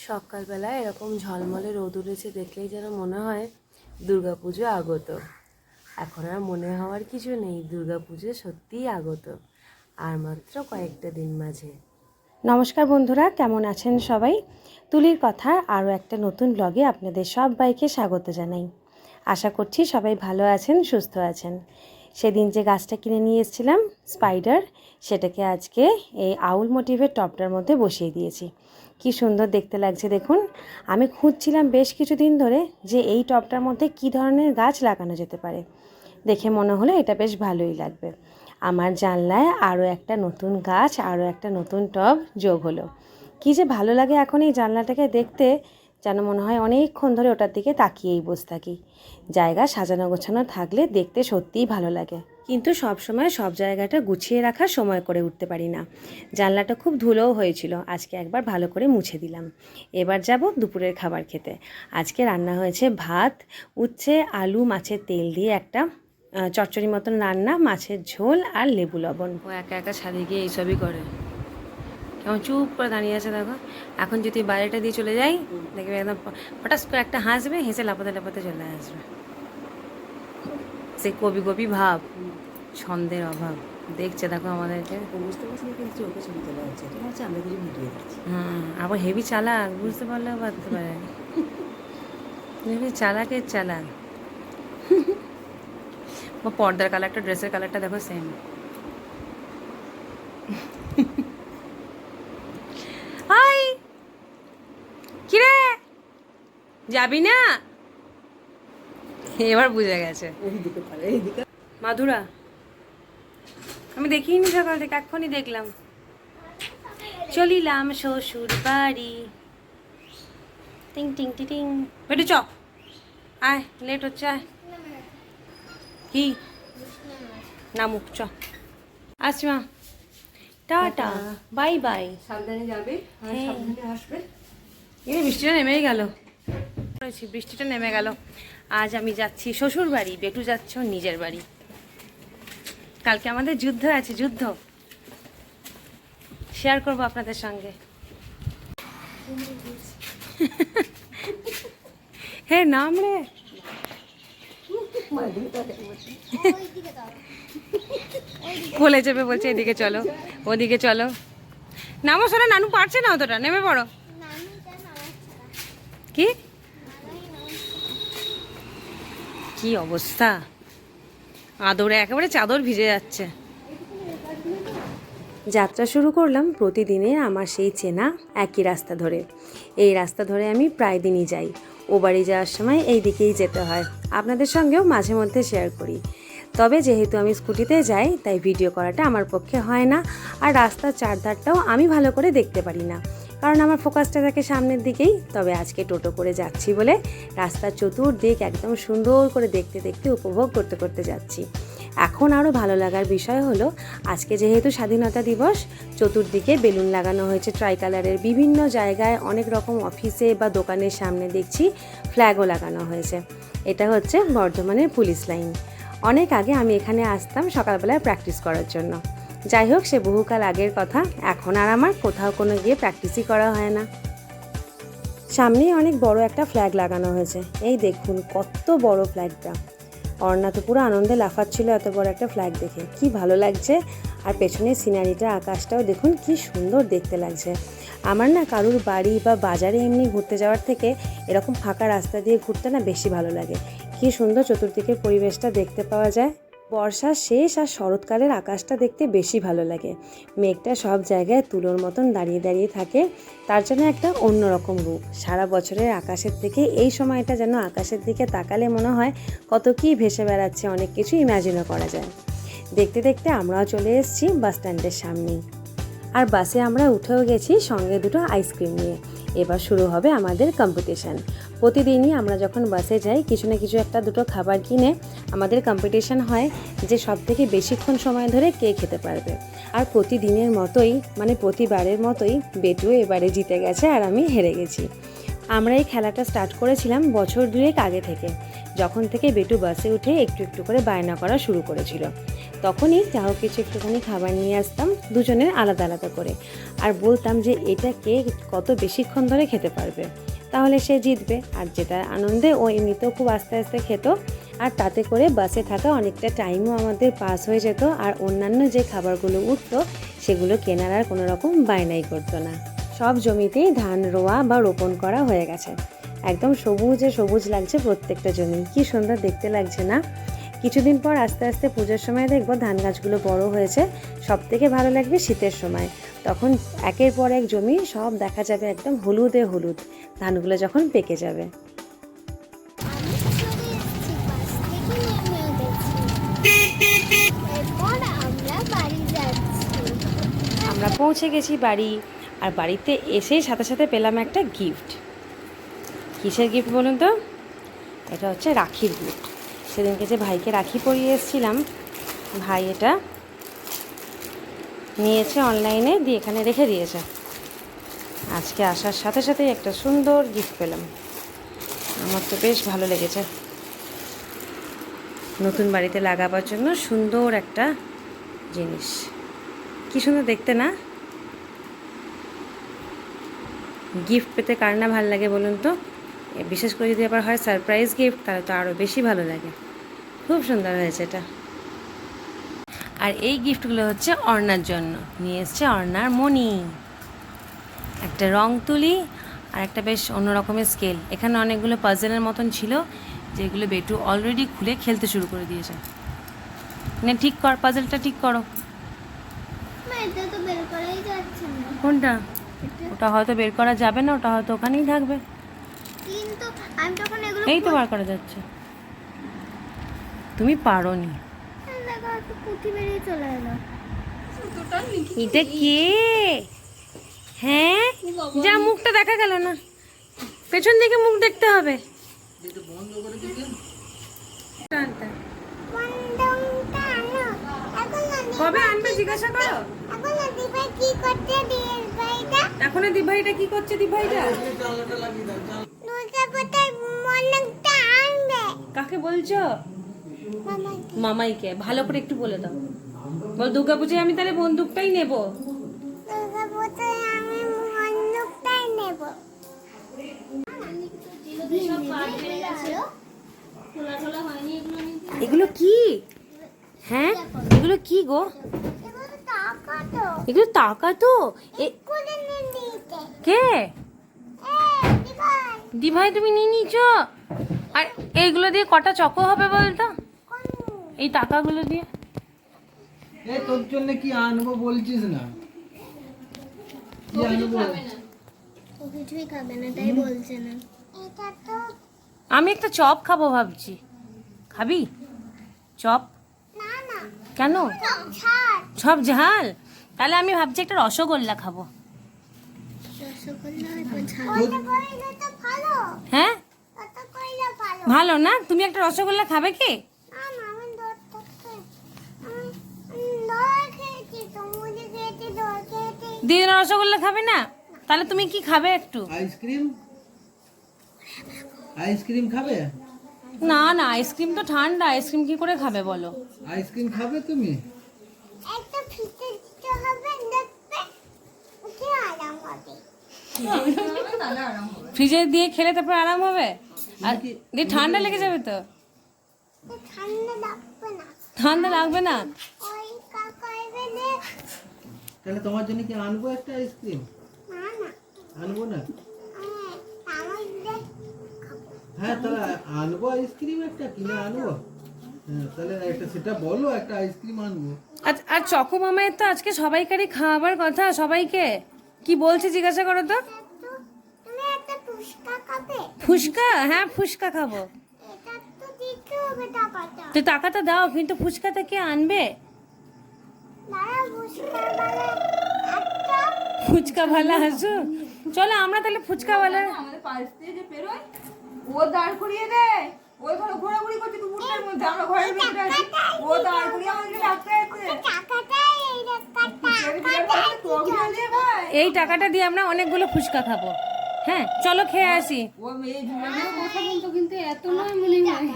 সকালবেলায় এরকম ঝলমলে রোদ উঠেছে দেখলেই যেন মনে হয় দুর্গাপুজো আগত। এখন আর মনে হওয়ার কিছু নেই, দুর্গাপুজো সত্যিই আগত, আর মাত্র কয়েকটা দিন মাঝে। নমস্কার বন্ধুরা, কেমন আছেন সবাই? তুলির কথার আরও একটা নতুন ব্লগে আপনাদের সবাইকে স্বাগত জানাই। আশা করছি সবাই ভালো আছেন, সুস্থ আছেন। সেদিন যে গাছটা কিনে নিয়ে এসেছিলাম স্পাইডার, সেটাকে আজকে এই আউল মোটিভের টবটার মধ্যে বসিয়ে দিয়েছি। কি সুন্দর দেখতে লাগছে দেখুন। আমি খুঁজছিলাম বেশ কিছুদিন ধরে যে এই টবটার মধ্যে কী ধরনের গাছ লাগানো যেতে পারে। দেখে মনে হলো এটা বেশ ভালোই লাগবে। আমার জানলায় আরও একটা নতুন গাছ, আরও একটা নতুন টব যোগ হলো। কী যে ভালো লাগে এখন এই জানলাটাকে দেখতে, যেন মনে হয় অনেকক্ষণ ধরে ওটার দিকে তাকিয়েই বসে থাকি। জায়গা সাজানো গোছানো থাকলে দেখতে সত্যিই ভালো লাগে, কিন্তু সব সময় সব জায়গাটা গুছিয়ে রাখার সময় করে উঠতে পারি না। জানলাটা খুব ধুলোও হয়েছিল, আজকে একবার ভালো করে মুছে দিলাম। এবার যাব দুপুরের খাবার খেতে। আজকে রান্না হয়েছে ভাত, উচ্ছে আলু মাছের তেল দিয়ে একটা চচ্চড়ি মতন রান্না, মাছের ঝোল আর লেবু লবণ। ও একা একা ছাদে গিয়ে এইসবই করে, কেমন চুপ করে দাঁড়িয়ে আছে দেখো। এখন যদি বাইরেটা দিয়ে চলে যাই দেখবে একদম হঠাৎ করে একটা হাসবে, হেসে লাপাতে লাপাতে চলে আসবে। সে কবি কবি ভাব, ছন্দের অভাব। দেখছে দেখো আমাদেরকে, বুঝতে পারছি না, কিন্তু চোখে ছবি তোলা হচ্ছে, ঠিক আছে? আমরা কিছু ভিডিও দিচ্ছি। আবার হেভি চালাক, বুঝতে পারলেও পারতে পারে। হেভি চালাকের চালাক। ও পর্দার কালারটা, ড্রেসের কালারটা দেখো সেম। হাই, কিরে যাবি না? এবার বুঝে গেছে। এইদিকে পারে, এইদিকে। মাধুরা, আমি দেখিনি সকাল থেকে, এক্ষুনি দেখলাম। চলিলাম শ্বশুর বাড়ি, টিং টিং টি টিং। বেটু চ, আয়, লেট হচ্ছে, আয়। কি নামুক, চ। আসছি মা, টাটা, বাই বাই। সাবধানে যাবে আর সাবধানে আসবে। এই বৃষ্টিটা নেমেই গেল, বৃষ্টিটা নেমে গেল। আজ আমি যাচ্ছি শ্বশুর বাড়ি, বেটু যাচ্ছ নিজের বাড়ি। কালকে আমাদের যুদ্ধ আছে, যুদ্ধ শেয়ার করবো আপনাদের সঙ্গে। হে নাম রে, বলে যাবে, বলছে এদিকে চলো, ওদিকে চলো। নামো সোনা, নানু পারছে না অতটা, নেমে পড়ো। কি কি অবস্থা, আদরে একেবারে চাদর ভিজে যাচ্ছে। যাত্রা শুরু করলাম প্রতিদিনের আমার সেই চেনা একই রাস্তা ধরে। এই রাস্তা ধরে আমি প্রায় দিনই যাই। ও বাড়ি যাওয়ার সময় এই দিকেই যেতে হয়, আপনাদের সঙ্গেও মাঝে মধ্যে শেয়ার করি। তবে যেহেতু আমি স্কুটিতে যাই, তাই ভিডিও করাটা আমার পক্ষে হয় না। আর রাস্তার চারধারটাও আমি ভালো করে দেখতে পারি না, কারণ আমার ফোকাসটা থাকে সামনের দিকেই। তবে আজকে টোটো করে যাচ্ছি বলে রাস্তার চতুর্দিক একদম সুন্দর করে দেখতে দেখতে উপভোগ করতে করতে যাচ্ছি। এখন আরও ভালো লাগার বিষয় হলো, আজকে যেহেতু স্বাধীনতা দিবস, চতুর্দিকে বেলুন লাগানো হয়েছে ট্রাই কালারের। বিভিন্ন জায়গায় অনেক রকম অফিসে বা দোকানের সামনে দেখছি ফ্ল্যাগও লাগানো হয়েছে। এটা হচ্ছে বর্ধমানের পুলিশ লাইন। অনেক আগে আমি এখানে আসতাম সকালবেলায় প্র্যাকটিস করার জন্য। যাই হোক, সে বহুকাল আগের কথা। এখন আর আমার কোথাও কোনো গিয়ে প্র্যাকটিসই করা হয় না। সামনেই অনেক বড় একটা ফ্ল্যাগ লাগানো হয়েছে, এই দেখুন কত বড় ফ্ল্যাগটা। অর্ণা তো পুরো আনন্দে লাফাচ্ছিল এত বড় একটা ফ্ল্যাগ দেখে, কি ভালো লাগছে। আর পেছনের সিনারিটা, আকাশটাও দেখুন কি সুন্দর দেখতে লাগছে। আমার না কারুর বাড়ি বা বাজারে এমনি ঘুরতে যাওয়ার থেকে এরকম ফাঁকা রাস্তা দিয়ে ঘুরতে না বেশি ভালো লাগে। কি সুন্দর চতুর্দিকের পরিবেশটা দেখতে পাওয়া যায়। বর্ষার শেষ আর শরৎকালের আকাশটা দেখতে বেশি ভালো লাগে। মেঘটা সব জায়গায় তুলোর মতন দাঁড়িয়ে দাঁড়িয়ে থাকে, তার জন্য একটা অন্যরকম রূপ। সারা বছরের আকাশের থেকে এই সময়টা যেন আকাশের দিকে তাকালে মনে হয় কত কী ভেসে বেড়াচ্ছে, অনেক কিছু ইম্যাজিনও করা যায়। দেখতে দেখতে আমরাও চলে এসেছি বাস স্ট্যান্ডের সামনেই। আর বাসে আমরা উঠেও গেছি সঙ্গে দুটো আইসক্রিম নিয়ে। এবার শুরু হবে আমাদের কম্পিটিশান। প্রতিদিনই আমরা যখন বাসে যাই কিছু না কিছু একটা দুটো খাবার কিনে আমাদের কম্পিটিশান হয় যে সব থেকে বেশিক্ষণ সময় ধরে কে খেতে পারবে। আর প্রতিদিনের মতোই, মানে প্রতিবারের মতোই, বেটু এবারে জিতে গেছে আর আমি হেরে গেছি। আমরা এই খেলাটা স্টার্ট করেছিলাম বছর দুয়েক আগে থেকে, যখন থেকে বেটু বাসে উঠে একটু একটু করে বায়না করা শুরু করেছিল। তখনই যাও কিছু একটুখানি খাবার নিয়ে আসতাম দুজনের আলাদা আলাদা করে, আর বলতাম যে এটা কে কত বেশিক্ষণ ধরে খেতে পারবে, তাহলে সে জিতবে। আর যেটা আনন্দে ও এমনিতেও খুব আস্তে আস্তে খেত, আর তাতে করে বাসে থাকা অনেকটা টাইমও আমাদের পাস হয়ে যেত, আর অন্যান্য যে খাবারগুলো উঠতো সেগুলো কেনার আর কোনো রকম বায়নাই করতো না। সব জমিতেই ধান রোয়া বা রোপণ করা হয়ে গেছে, একদম সবুজে সবুজ লাগছে প্রত্যেকটা জমি, কি সুন্দর দেখতে লাগছে না? কিছুদিন পর আস্তে আস্তে পুজোর সময় দেখবো ধান গাছগুলো বড় হয়েছে। সব থেকে ভালো লাগবে শীতের সময়, তখন একের পর এক জমি সব দেখা যাবে একদম হলুদে হলুদ, ধানগুলো যখন পেকে যাবে। আমরা পৌঁছে গেছি বাড়ি, আর বাড়িতে এসেই সাথে সাথে পেলাম একটা গিফট। কিসের গিফট বলুন তো? এটা হচ্ছে রাখির গিফট। সেদিনকে যে ভাইকে রাখি পরিয়ে এসেছিলাম, ভাই এটা নিয়েছে অনলাইনে, দিয়ে এখানে রেখে দিয়েছে। আজকে আসার সাথে সাথেই একটা সুন্দর গিফট পেলাম, আমার তো বেশ ভালো লেগেছে। নতুন বাড়িতে লাগাবার জন্য সুন্দর একটা জিনিস, কি সুন্দর দেখতে না? গিফট পেতে কার না ভালো লাগে বলুন তো? বিশেষ করে যদি আবার হয় সারপ্রাইজ গিফট, তাহলে তো আরও বেশি ভালো লাগে। খুব সুন্দর হয়েছে এটা। আর এই গিফটগুলো হচ্ছে অর্ণার জন্য, নিয়ে এসছে অর্ণার মণি, একটা রং তুলি আর একটা বেশ অন্য রকমের স্কেল। এখানে অনেকগুলো পাজেলের মতন ছিল, যেগুলো বেটু অলরেডি খুলে খেলতে শুরু করে দিয়েছে। না ঠিক কর, পাজেলটা ঠিক করো। কোনটা? ওটা হয়তো বের করা যাবে না, ওটা হয়তো ওখানেই থাকবে। এই তো বার করা যাচ্ছে, তুমি পারো নি। এটা কে? হ্যাঁ, যা মুখটা দেখা গেল না, পেছন দিকে মুখ দেখতে হবে। কবে আনবে জিজ্ঞাসা করো। এখন দিভাইটা কি করছে? দিভাইটা কাকে বলছো? মামাইকে। ভালো করে একটু বলে দাও, বল দুর্গাপূজায় আমি তাহলে বন্দুকটাই নেব। এগুলো কি? হ্যাঁ, এগুলো কি গো? এগুলো টাকা তো। কে? দিভাই তুমি নিয়ে নিয়েছো? আর এইগুলো দিয়ে কটা চকো হবে বলতো? এই টাকাগুলো দিয়ে তোর জন্য কি আনবো বলছিস না? কি আনবো? ও কিছুই খাবে না, তাই বলছে না। এটা তো আমি একটা চপ খাবো ভাবছি। খাবি চপ? না না, কেন? ছাড়। সব ঝাল? তাহলে আমি ভাবছি একটা রসগোল্লা খাবো। রসগোল্লা তো ঝাল। ওটা কইলে তো ভালো। হ্যাঁ, ওটা কইলে ভালো। ভালো না? তুমি একটা রসগোল্লা খাবে কি? না না, আমি দরটা খাই। আমি দর খেয়েছি, তো মুড়ি খেয়েছি, দর খেয়েছি। দিদির রসগোল্লা খাবে না? তাহলে তুমি কি খাবে একটু? আইসক্রিম? আইসক্রিম খাবে? না না, আইসক্রিম তো ঠান্ডা, আইসক্রিম কি করে খাবে বলো? আইসক্রিম খাবে তুমি? একটা ফিতে দিতে হবে, দেখবে উঠে আরাম হবে। ফ্রিজে দিয়ে খেলে তারপর আরাম হবে? আর দিয়ে ঠান্ডা লেগে যাবে তো। তো ঠান্ডা লাগবে না। ঠান্ডা লাগবে না? ওই কাকা এনে তাহলে তোমার জন্য কি আনবো একটা আইসক্রিম? না না, আনবো না? আমার দেখ হ্যাঁ, তাহলে আনবো আইসক্রিম, একটা কিনে আনবো। হ্যাঁ, তাহলে একটা সেটা বলো, একটা আইসক্রিম আনবো। আর চকো মামায়ের তো আজকে সবাইকারই খাওয়াবার কথা, সবাইকে কি বলছে জিজ্ঞাসা করো তো। তো তুমি একটা ফুচকা খাবে? ফুচকা? হ্যাঁ, ফুচকা খাবো। এটা তো দিতে হবে টাকাটা। তো টাকাটা দাও, কিন্তু ফুচকাটা কে আনবে? দাঁড়া, ফুচকা বালা একটা ফুচকা ভালো আসো, চলো আমরা তাহলে ফুচকা ভালো। আমাদের পাশ দিয়ে যে পেরোয় ও দাঁড় করিয়ে দেয়, ওই ধরো ঘোরাঘুরি করছে কুকুরটার মধ্যে, আমরা ঘরের ভিতরে আছি, ও দাঁড় করিয়ে আমাদেরকে ডাকতে আছে। টাকাটা এই টাকাটা তোর দিয়ে ভাই এই টাকাটা দিয়ে আমরা অনেকগুলো ফুচকা খাবো। হ্যাঁ চলো খেয়ে আসি। ও মেয়ে ঝুলনে কথা বলতো কিন্তু এত নয় মনে হয়।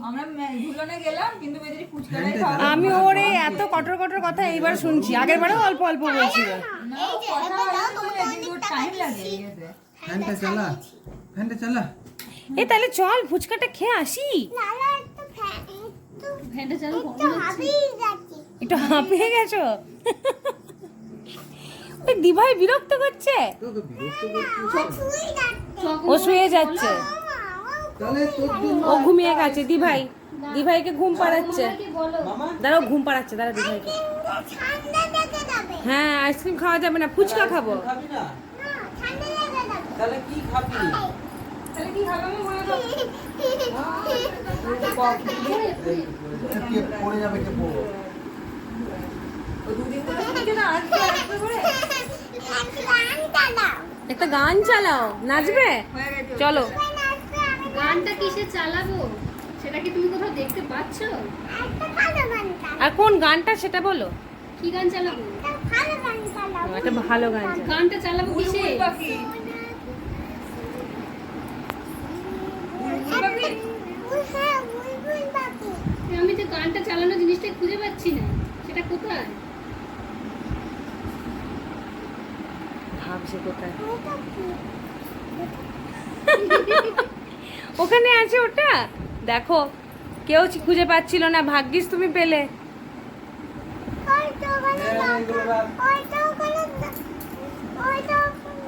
আমরা ঝুলনে গেলাম কিন্তু মেয়েদের ফুচকাটাই খাওয়া আমি ওরে এত কটর কটর কথা এইবার শুনছি, আগের বারেও অল্প অল্প বলছিল। টাইম লাগে ইয়েতে। ফ্যানটা চালা, ফ্যানটা চালা। এ তাহলে চল ফুচকাটা খেয়ে আসি। লালা একটু ফ্যানটা চালু করো। হাবিয়ে যাচ্ছে। একটু হাঁপিয়ে গেছো? ওই দিভাই বিরক্ত করছে, তোকে বিরক্ত করছিস? শুয়ে যাচ্ছে। ও শুয়ে যাচ্ছে, তাহলে তোর জন্য ও ঘুমিয়ে গেছে। দিভাইকে ঘুম পাড়াচ্ছে। কি বলো? দাঁড়াও ঘুম পাড়াচ্ছে, দাঁড়া দিভাইকে। ঠান্ডা লেগে যাবে। হ্যাঁ আইসক্রিম খাওয়া যাবে না, ফুচকা খাবো। খাবি না? না, ঠান্ডা লেগে যাবে। তাহলে কি খাবি? তাহলে কি খাবে আমি বলে দাও। কে পড়ে যাবে, কে পড়বে? ও দুদিন ধরে শুনছে না আজকে আজকে করে একটা গান চালাও। একটা গান চালাও, নাচবে? হয়ে গেছে। চলো। গানটা কিসে চালাবো সেটা কি তুমি কোথাও দেখতে পাচ্ছো? একটা ভালো গান চালাও। আর কোন গানটা সেটা বলো। কি গান চালাবো? একটা ভালো গান চালাও। একটা ভালো গান চালাও। গানটা চালাবো কিসে? বুলবুল পাখি। বুলবুল পাখি। হ্যাঁ, বুলবুল পাখি। আমি তো গানটা চালানো জিনিসটা খুঁজে পাচ্ছি না, সেটা কোথায়? ভাবছে কোথায়? ওটা কি? ওখানে আছে ওটা, দেখো কেউ খুঁজে পাচ্ছিল না, ভাগ্যিস তুমি পেলে। ওইটা ওখানে দাও। ওইটা ওখানে দাও। ওইটা ওখানে।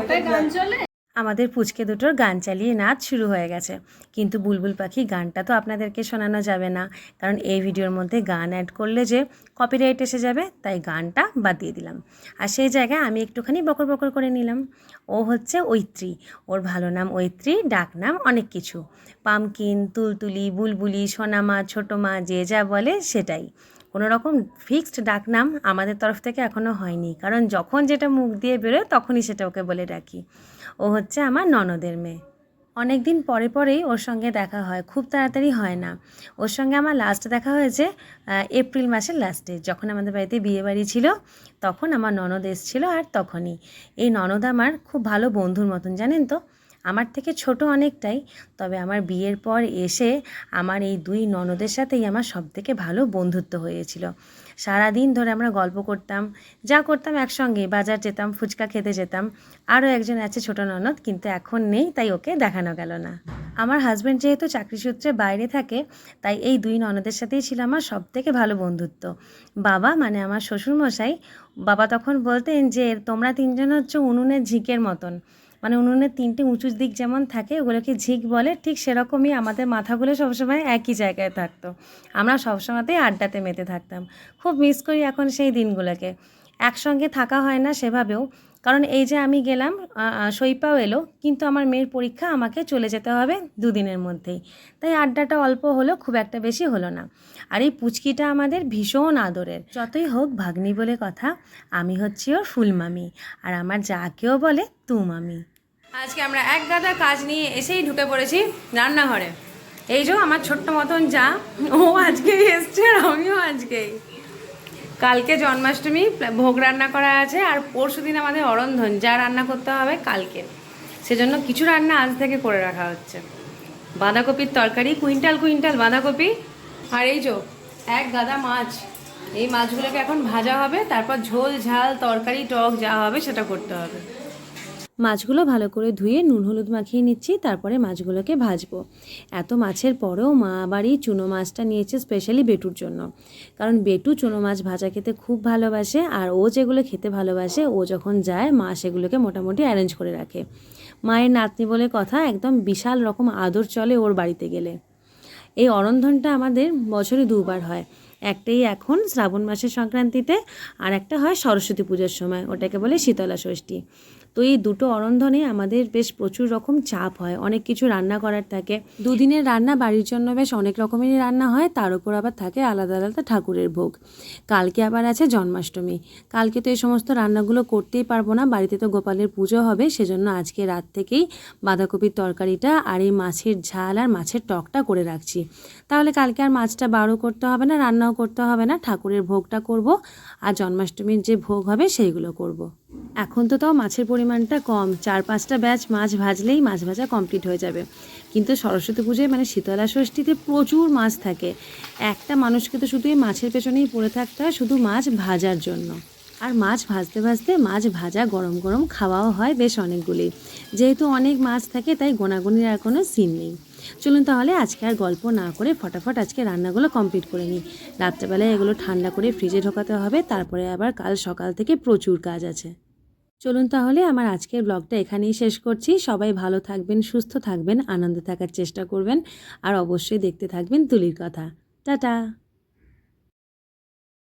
ওটাই গান চলে? আমাদের পুচকে দুটোর গান চালিয়ে নাচ শুরু হয়ে গেছে, কিন্তু বুলবুল পাখি গানটা তো আপনাদেরকে শোনানো যাবে না, কারণ এই ভিডিওর মধ্যে গান অ্যাড করলে যে কপিরাইট এসে যাবে, তাই গানটা বাদ দিয়ে দিলাম। আর সেই জায়গায় আমি একটুখানি বকর বকর করে নিলাম। ও হচ্ছে ঐত্রী, ওর ভালো নাম ঐত্রী, ডাক নাম অনেক কিছু, পামকিন, তুলতুলি, বুলবুলি, সোনামা, ছোটো মা, যে যা বলে সেটাই। কোনো রকম ফিক্সড ডাক নাম আমাদের তরফ থেকে এখনও হয়নি, কারণ যখন যেটা মুখ দিয়ে বেরোয় তখনই সেটা ওকে বলে ডাকি। ও হচ্ছে আমার ননদের মেয়ে। অনেক দিন পরে পরেই ওর সঙ্গে দেখা হয়, খুব তাড়াতাড়ি হয় না। ওর সঙ্গে আমার লাস্ট দেখা হয়েছে এপ্রিল মাসের লাস্টে, যখন আমাদের বাড়িতে বিয়েবাড়ি ছিল, তখন আমার ননদ এসেছিলো। আর তখনই এই ননদ আমার খুব ভালো বন্ধুর মতন, জানেন তো, আমার থেকে ছোট অনেকটাই, তবে আমার বিয়ের পর এসে আমার এই দুই ননদের সাথেই আমার সবথেকে ভালো বন্ধুত্ব হয়েছিল। সারাদিন ধরে আমরা গল্প করতাম, যা করতাম একসঙ্গে, বাজার যেতাম, ফুচকা খেতে যেতাম। আরও একজন আছে ছোট ননদ, কিন্তু এখন নেই, তাই ওকে দেখানো গেল না। আমার হাজব্যান্ড যেহেতু চাকরি সূত্রে বাইরে থাকে, তাই এই দুই ননদের সাথেই ছিল আমার সবথেকে ভালো বন্ধুত্ব। বাবা মানে আমার শ্বশুরমশাই, বাবা তখন বলতেন যে তোমরা তিনজন হচ্ছে উনুনের ঝিকের মতন, মানে উনুনের তিনটে উঁচু দিক যেমন থাকে ওগুলোকে ঝিক বলে, ঠিক সেরকমই আমাদের মাথাগুলো সবসময় একই জায়গায় থাকতো। আমরা সবসময়তেই আড্ডাতে মেতে থাকতাম। খুব মিস করি এখন সেই দিনগুলোকে। একসঙ্গে থাকা হয় না সেভাবেও, কারণ এই যে আমি গেলাম, সইপাও এলো, কিন্তু আমার মেয়ের পরীক্ষা, আমাকে চলে যেতে হবে দুদিনের মধ্যেই, তাই আড্ডাটা অল্প হলো, খুব একটা বেশি হলো না। আর এই পুচকিটা আমাদের ভীষণ আদরের, যতই হোক ভাগ্নি বলে কথা, আমি হচ্ছি ওর ফুলমামি, আর আমার যাকেও বলে তু মামি। আজকে আমরা এক গাদা কাজ নিয়ে এসেই ঢুকে পড়েছি রান্নাঘরে। এই যে আমার ছোট্ট মতন যা, ও আজকেই এসছে আর আমিও আজকেই। কালকে জন্মাষ্টমী, ভোগ রান্না করা আছে, আর পরশু দিন আমাদের অরন্ধন, যা রান্না করতে হবে কালকে, সেজন্য কিছু রান্না আজ থেকে করে রাখা হচ্ছে। বাঁধাকপির তরকারি, কুইন্টাল কুইন্টাল বাঁধাকপি, আর এই যে এক গাদা মাছ। এই মাছগুলোকে এখন ভাজা হবে, তারপর ঝোল ঝাল তরকারি টক যা হবে সেটা করতে হবে। মাছগুলো ভালো করে ধুয়ে নুন হলুদ মাখিয়ে নিচ্ছি, তারপরে মাছগুলোকে ভাজবো। এত মাছের পরেও মা আবারই চুনো মাছটা নিয়েছে স্পেশালি বেটুর জন্য, কারণ বেটু চুনো মাছ ভাজা খেতে খুব ভালোবাসে, আর ও যেগুলো খেতে ভালোবাসে ও যখন যায় মা সেগুলোকে মোটামুটি অ্যারেঞ্জ করে রাখে। মায়ের নাতনি বলে কথা, একদম বিশাল রকম আদর চলে ওর বাড়িতে গেলে। এই অরন্ধনটা আমাদের বছরে দুবার হয়, একটাই এখন শ্রাবণ মাসের সংক্রান্তিতে, আর একটা হয় সরস্বতী পুজোর সময়, ওটাকে বলে শীতলা ষষ্ঠী। তো এই দুটো অরন্ধনে আমাদের বেশ প্রচুর রকম চাপ হয়, অনেক কিছু রান্না করার থাকে। দুদিনের রান্না বাড়ির জন্য বেশ অনেক রকমেরই রান্না হয়, তার উপর আবার থাকে আলাদা আলাদা ঠাকুরের ভোগ। কালকে আবার আছে জন্মাষ্টমী, কালকে তো এই সমস্ত রান্নাগুলো করতেই পারবো না, বাড়িতে তো গোপালের পুজো হবে, সেজন্য আজকে রাত থেকেই বাঁধাকপির তরকারিটা আর এই মাছের ঝাল আর মাছের টকটা করে রাখছি। তাহলে কালকে আর মাছটা বারো করতে হবে না, রান্নাও করতে হবে না, ঠাকুরের ভোগটা করব আর জন্মাষ্টমীর যে ভোগ হবে সেইগুলো করব। এখন তো তাও মাছের পরিমাণটা কম, 4-5টা ব্যাচ মাছ ভাজলেই মাছ ভাজা কমপ্লিট হয়ে যাবে। কিন্তু সরস্বতী পুজোয় মানে শীতলা ষষ্ঠীতে প্রচুর মাছ থাকে। একটা মানুষকে তো শুধু এই মাছের পেছনেই পড়ে থাকতে হয় শুধু মাছ ভাজার জন্য। আর মাছ ভাজতে ভাজতে মাছ ভাজা গরম গরম খাওয়াও হয় বেশ অনেকগুলি। যেহেতু অনেক মাছ থাকে তাই গোনাগুনির আর কোনো সিন নেই। চলুন তাহলে আজকে আর গল্প না করে ফটাফট আজকে রান্নাগুলো কমপ্লিট করে নিই। রাত্রেবেলায় এগুলো ঠান্ডা করে ফ্রিজে ঢোকাতে হবে, তারপরে আবার কাল সকাল থেকে প্রচুর কাজ আছে। চলুন তাহলে আমার আজকের ব্লগটা এখানেই শেষ করছি। সবাই ভালো থাকবেন, সুস্থ থাকবেন, আনন্দে থাকার চেষ্টা করবেন আর অবশ্যই দেখতে থাকবেন তুলির কথা। টাটা।